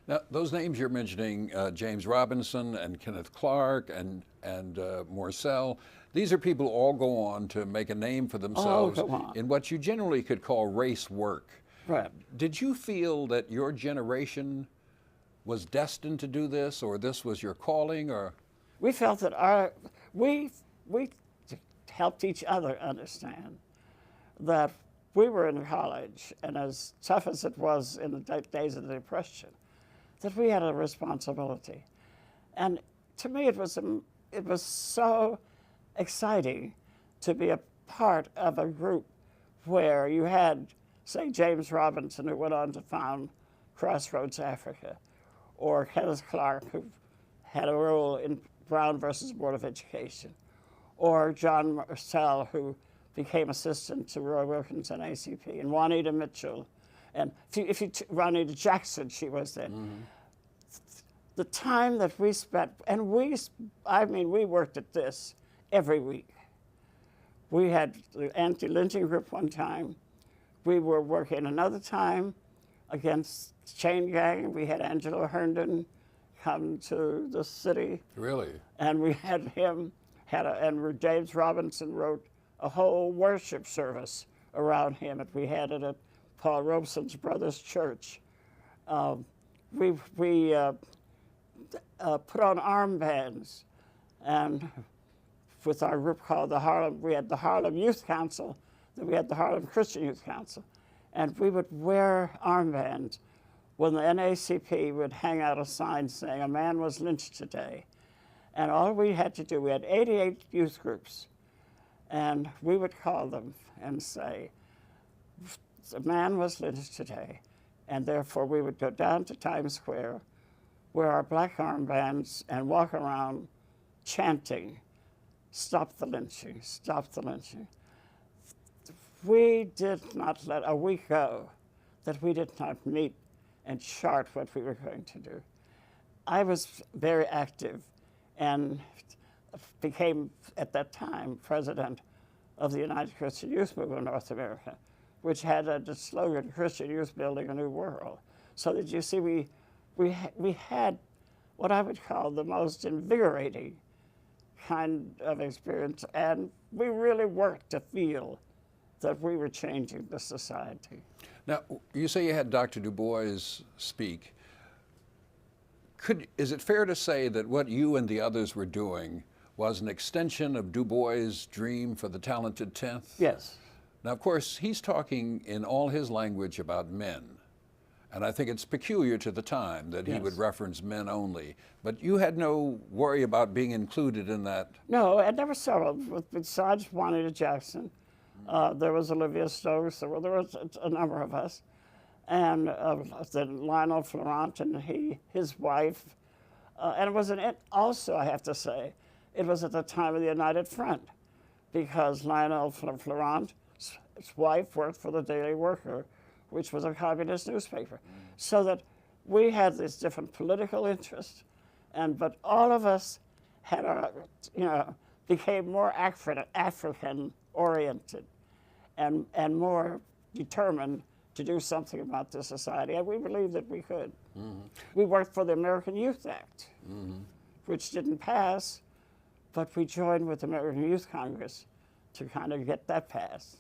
Now, those names you're mentioning, James Robinson and Kenneth Clark and Morcell, these are people who all go on to make a name for themselves in what you generally could call race work. Right. Did you feel that your generation was destined to do this, or this was your calling, or? We felt that we helped each other understand that we were in college, and as tough as it was in the days of the Depression, that we had a responsibility. And to me, it was so exciting to be a part of a group where you had, say, James Robinson, who went on to found Crossroads Africa, or Kenneth Clark, who had a role in Brown versus Board of Education, or John Morcell, who became assistant to Roy Wilkins and ACP, and Juanita Mitchell, and Juanita Jackson, she was there. Mm-hmm. The time that we spent, and we worked at this every week. We had the anti-lynching group one time. We were working another time against chain gang. We had Angelo Herndon come to the city. Really? And we had him, and James Robinson wrote a whole worship service around him. And we had it at Paul Robeson's brother's church. We put on armbands, and with our group called the Harlem, we had the Harlem Youth Council, then we had the Harlem Christian Youth Council, and we would wear armbands when the NAACP would hang out a sign saying a man was lynched today. And all we had to do, we had 88 youth groups, and we would call them and say, a man was lynched today, and therefore we would go down to Times Square, wear our black armbands, and walk around chanting, "Stop the lynching, stop the lynching." We did not let a week go that we did not meet and chart what we were going to do. I was very active and became, at that time, president of the United Christian Youth Movement of North America, which had the slogan, Christian Youth Building a New World. So that you see, we had what I would call the most invigorating kind of experience, and we really worked to feel that we were changing the society. Now, you say you had Dr. Du Bois speak. Is it fair to say that what you and the others were doing was an extension of Du Bois' dream for the talented 10th? Yes. Now, of course, he's talking in all his language about men. And I think it's peculiar to the time that he would reference men only. But you had no worry about being included in that? No, and there were several. Besides Juanita Jackson, there was Olivia Stokes, there was a number of us. And then Lionel Florent and his wife. And it was also, I have to say, it was at the time of the United Front, because Lionel Florent's wife worked for the Daily Worker, which was a communist newspaper. So that we had these different political interests, but all of us had became more African-oriented and more determined to do something about this society, and we believed that we could. Mm-hmm. We worked for the American Youth Act, which didn't pass, but we joined with the American Youth Congress to kind of get that passed.